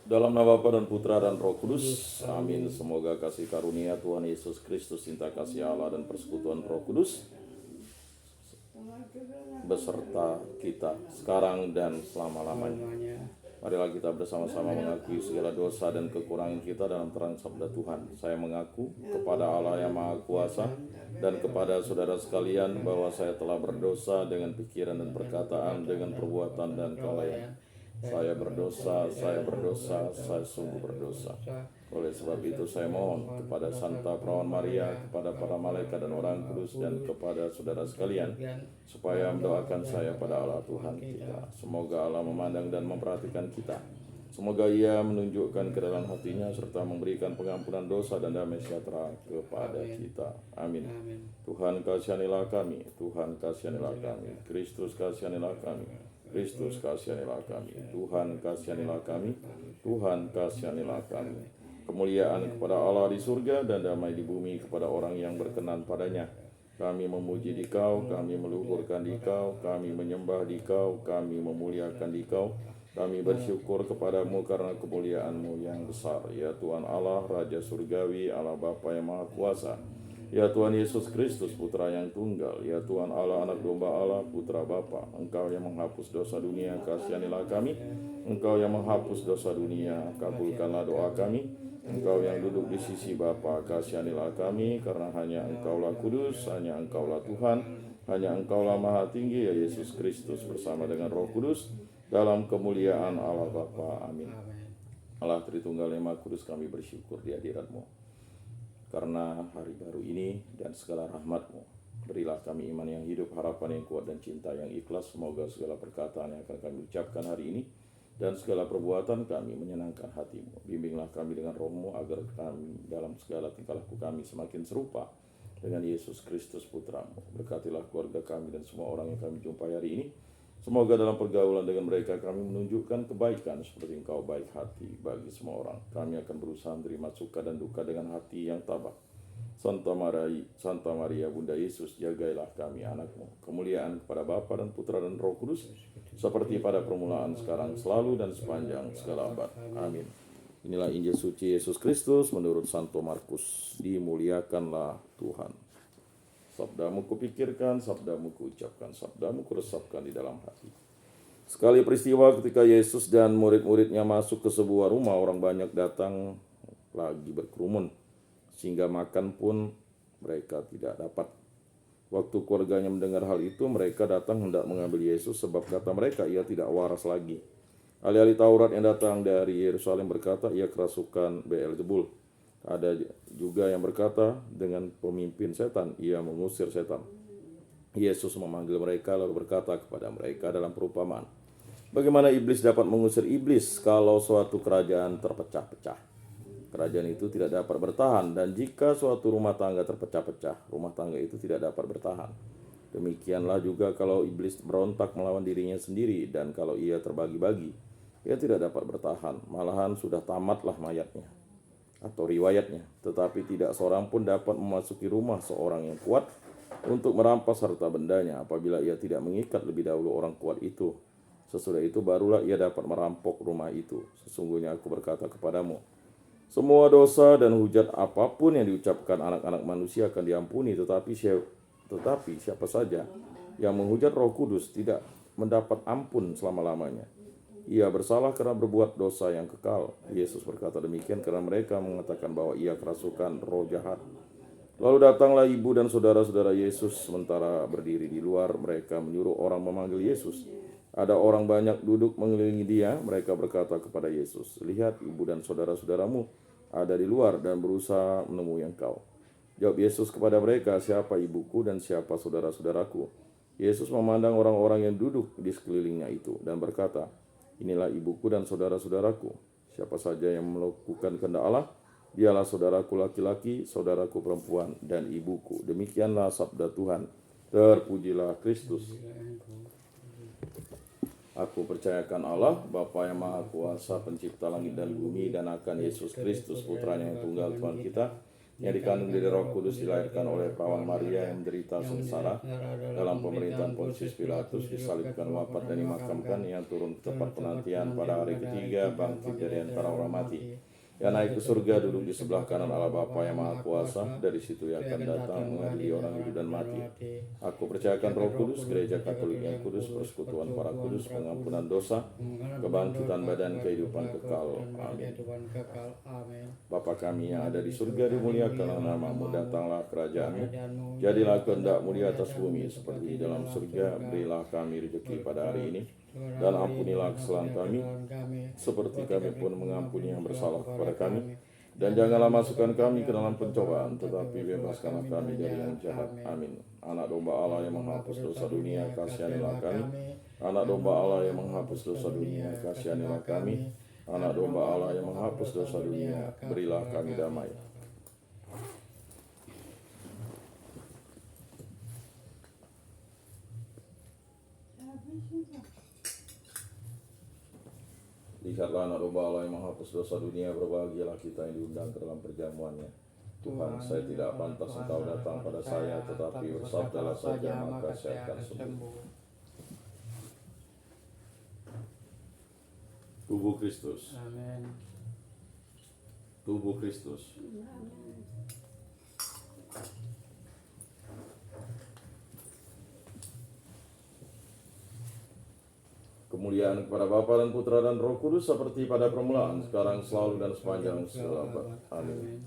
Dalam nama Bapa dan Putra dan Roh Kudus, amin. Semoga kasih karunia Tuhan Yesus Kristus, cinta kasih Allah dan persekutuan Roh Kudus beserta kita sekarang dan selama-lamanya. Marilah kita bersama-sama mengakui segala dosa dan kekurangan kita dalam terang sabda Tuhan. Saya mengaku kepada Allah yang Maha Kuasa dan kepada saudara sekalian bahwa saya telah berdosa dengan pikiran dan perkataan, dengan perbuatan dan kelalaian. Saya berdosa, saya sungguh berdosa. Oleh sebab itu saya mohon kepada Santa Perawan Maria, kepada para malaikat dan orang kudus, dan kepada saudara sekalian, supaya mendoakan saya pada Allah Tuhan kita. Semoga Allah memandang dan memperhatikan kita. Semoga Ia menunjukkan ke dalam hatinya serta memberikan pengampunan dosa dan damai sejahtera kepada kita. Amin. Tuhan kasihanilah kami, Tuhan kasihanilah kami, Kristus kasihanilah kami, Kristus kasihanilah kami, Tuhan kasihanilah kami, Tuhan kasihanilah kami. Kemuliaan kepada Allah di surga dan damai di bumi kepada orang yang berkenan padanya. Kami memuji Dikau, kami meluhurkan Dikau, kami menyembah Dikau, kami memuliakan Dikau. Kami bersyukur kepadamu karena kemuliaan-Mu yang besar. Ya Tuhan Allah, Raja Surgawi, Allah Bapa yang Maha Kuasa. Ya Tuhan Yesus Kristus, Putra yang tunggal. Ya Tuhan Allah, Anak Domba Allah, Putra Bapa. Engkau yang menghapus dosa dunia, kasihanilah kami. Engkau yang menghapus dosa dunia, kabulkanlah doa kami. Engkau yang duduk di sisi Bapa, kasihanilah kami. Karena hanya Engkaulah kudus, hanya Engkaulah Tuhan, hanya Engkaulah Maha Tinggi, ya Yesus Kristus, bersama dengan Roh Kudus, dalam kemuliaan Allah Bapa. Amin. Allah Tritunggal yang Maha Kudus, kami bersyukur di hadirat-Mu. Karena hari baru ini dan segala rahmat-Mu, berilah kami iman yang hidup, harapan yang kuat, dan cinta yang ikhlas. Semoga segala perkataan yang akan kami ucapkan hari ini dan segala perbuatan kami menyenangkan hati-Mu. Bimbinglah kami dengan Roh-Mu agar kami dalam segala tingkah laku kami semakin serupa dengan Yesus Kristus Putra-Mu. Berkatilah keluarga kami dan semua orang yang kami jumpai hari ini. Semoga dalam pergaulan dengan mereka kami menunjukkan kebaikan seperti Engkau baik hati bagi semua orang. Kami akan berusaha menerima suka dan duka dengan hati yang tabah. Santa Maria, Bunda Yesus, jagailah kami anak-Mu. Kemuliaan kepada Bapa dan Putra dan Roh Kudus, seperti pada permulaan, sekarang, selalu, dan sepanjang segala abad. Amin. Inilah Injil suci Yesus Kristus menurut Santo Markus. Dimuliakanlah Tuhan. Sabda-Mu kupikirkan, Sabda-Mu kuucapkan, Sabda-Mu kuresapkan di dalam hati. Sekali peristiwa ketika Yesus dan murid-muridnya masuk ke sebuah rumah, orang banyak datang lagi berkerumun, sehingga makan pun mereka tidak dapat. Waktu keluarganya mendengar hal itu, mereka datang hendak mengambil Yesus, sebab kata mereka, ia tidak waras lagi. Ahli-ahli Taurat yang datang dari Yerusalem berkata, ia kerasukan Beelzebul. Ada juga yang berkata, dengan pemimpin setan ia mengusir setan. Yesus memanggil mereka lalu berkata kepada mereka dalam perumpamaan, bagaimana iblis dapat mengusir iblis kalau suatu kerajaan terpecah-pecah? Kerajaan itu tidak dapat bertahan, dan jika suatu rumah tangga terpecah-pecah, rumah tangga itu tidak dapat bertahan. Demikianlah juga kalau iblis berontak melawan dirinya sendiri, dan kalau ia terbagi-bagi, ia tidak dapat bertahan, malahan sudah tamatlah mayatnya atau riwayatnya. Tetapi tidak seorang pun dapat memasuki rumah seorang yang kuat untuk merampas harta bendanya apabila ia tidak mengikat lebih dahulu orang kuat itu. Sesudah itu barulah ia dapat merampok rumah itu. Sesungguhnya aku berkata kepadamu, semua dosa dan hujat apapun yang diucapkan anak-anak manusia akan diampuni, tetapi siapa saja yang menghujat Roh Kudus tidak mendapat ampun selama-lamanya. Ia bersalah karena berbuat dosa yang kekal. Yesus berkata demikian karena mereka mengatakan bahwa ia kerasukan roh jahat. Lalu datanglah ibu dan saudara-saudara Yesus. Sementara berdiri di luar, mereka menyuruh orang memanggil Yesus. Ada orang banyak duduk mengelilingi dia. Mereka berkata kepada Yesus, lihat, ibu dan saudara-saudaramu ada di luar dan berusaha menemui engkau. Jawab Yesus kepada mereka, siapa ibuku dan siapa saudara-saudaraku? Yesus memandang orang-orang yang duduk di sekelilingnya itu dan berkata, inilah ibuku dan saudara-saudaraku. Siapa saja yang melakukan kehendak Allah, dialah saudaraku laki-laki, saudaraku perempuan, dan ibuku. Demikianlah sabda Tuhan. Terpujilah Kristus. Aku percayakan Allah, Bapa yang Maha Kuasa, pencipta langit dan bumi, dan akan Yesus Kristus, Putranya yang tunggal Tuhan kita, yang dikandung dari Roh Kudus, dilahirkan oleh perawan Maria, yang menderita sengsara dalam pemerintahan Pontius Pilatus, disalibkan, wafat dan dimakamkan, yang turun ke tempat penantian, pada hari ketiga bangkit dari antara orang mati, yang naik ke surga, duduk di sebelah kanan Allah Bapa yang Maha Kuasa. Dari situ ia akan datang mengadili orang hidup dan mati. Aku percayakan Roh Kudus, Gereja Katolik yang kudus, persekutuan para kudus, pengampunan dosa, kebangkitan badan, kehidupan kekal. Amin. Bapa kami yang ada di surga, dimuliakanlah namamu, datanglah kerajaanmu, jadilah kehendak-mu di atas bumi seperti di dalam surga. Berilah kami rezeki pada hari ini, dan ampunilah kesalahan kami seperti kami pun mengampuni yang bersalah kepada kami, dan janganlah masukkan kami ke dalam pencobaan, tetapi bebaskanlah kami dari yang jahat. Amin. Anak domba Allah yang menghapus dosa dunia, kasihanilah kami. Anak domba Allah yang menghapus dosa dunia, kasihanilah kami. Anak domba Allah yang menghapus dosa dunia, berilah kami damai. Lihatlah anak domba Allah yang menghapus dosa dunia, berbahagialah kita yang diundang ke dalam perjamuannya. Tuhan, saya tidak pantas Engkau datang pada saya, tetapi bersabdalah saja, maka saya akan sembuh. Tubuh Kristus. Amin. Tubuh Kristus. Kemuliaan kepada Bapa dan Putra dan Roh Kudus, seperti pada permulaan, sekarang, selalu, dan sepanjang segala abad. Amin.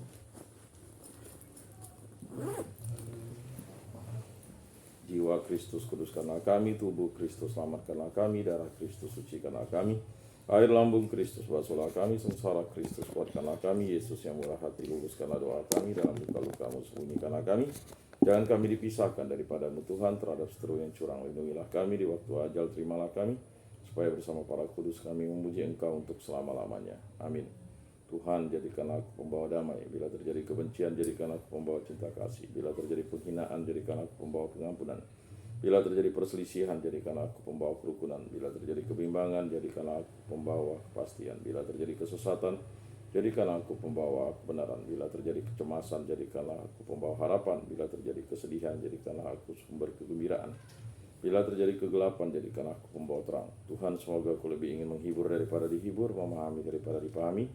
Jiwa Kristus kuduskanlah kami, tubuh Kristus selamatkanlah kami, darah Kristus sucikanlah kami, air lambung Kristus basuhlah kami, sengsara Kristus kuatkanlah kami, Yesus yang murah hati luruskanlah doa kami, dalam luka-lukamu sembunyikanlah kami, jangan kami dipisahkan daripadamu Tuhan, terhadap seteru yang curang lindungilah kami, di waktu ajal terimalah kami, supaya bersama para kudus kami memuji Engkau untuk selama-lamanya. Amin. Tuhan, jadikanlah aku pembawa damai. Bila terjadi kebencian, jadikanlah aku pembawa cinta kasih. Bila terjadi penghinaan, jadikanlah aku pembawa pengampunan. Bila terjadi perselisihan, jadikanlah aku pembawa kerukunan. Bila terjadi kebimbangan, jadikanlah aku pembawa kepastian. Bila terjadi kesesatan, jadikanlah aku pembawa kebenaran. Bila terjadi kecemasan, jadikanlah aku pembawa harapan. Bila terjadi kesedihan, jadikanlah aku sumber kegembiraan. Bila terjadi kegelapan, jadikanlah aku pembawa terang. Tuhan, semoga aku lebih ingin menghibur daripada dihibur, memahami daripada dipahami,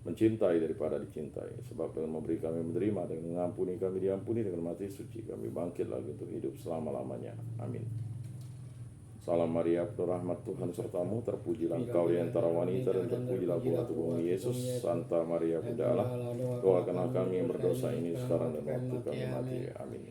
mencintai daripada dicintai. Sebab dengan memberi kami menerima, dengan mengampuni kami diampuni, dengan mati suci kami bangkit lagi untuk hidup selama-lamanya. Amin. Salam Maria, penuh rahmat, Tuhan sertamu, terpujilah engkau di antara wanita, dan terpujilah buah tubuhmu Yesus. Santa Maria Bunda Allah, doakanlah kami yang berdosa ini sekarang dan waktu kami mati. Amin.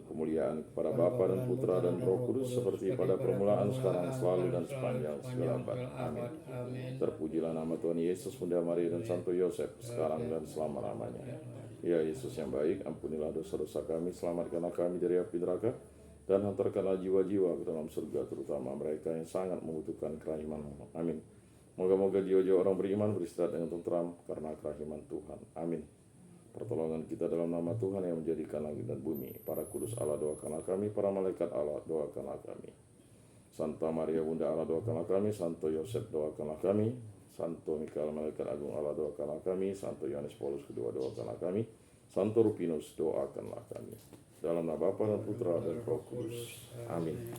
Kemuliaan kepada Bapa dan Putra dan Roh Kudus, seperti pada permulaan, sekarang, selalu, dan sepanjang segala abad. Amin. Terpujilah nama Tuhan Yesus, Bunda Maria, dan Santo Yosef, sekarang dan selama-lamanya. Ya Yesus yang baik, ampunilah dosa-dosa kami, selamatkanlah kami dari api neraka, dan hantarkanlah jiwa-jiwa ke dalam surga, terutama mereka yang sangat membutuhkan kerahiman-Mu. Amin. Moga-moga jiwa-jiwa orang beriman beristirahat dengan tentram karena kerahiman Tuhan. Amin. Pertolongan kita dalam nama Tuhan yang menjadikan langit dan bumi. Para kudus Allah, doakanlah kami. Para malaikat Allah, doakanlah kami. Santa Maria Bunda Allah, doakanlah kami. Santo Yosef, doakanlah kami. Santo Mikael Malaikat Agung Allah, doakanlah kami. Santo Yohanes Paulus II, doakanlah kami. Santo Rupinus, doakanlah kami. Dalam nama Bapa dan Putra dan Roh Kudus. Amin.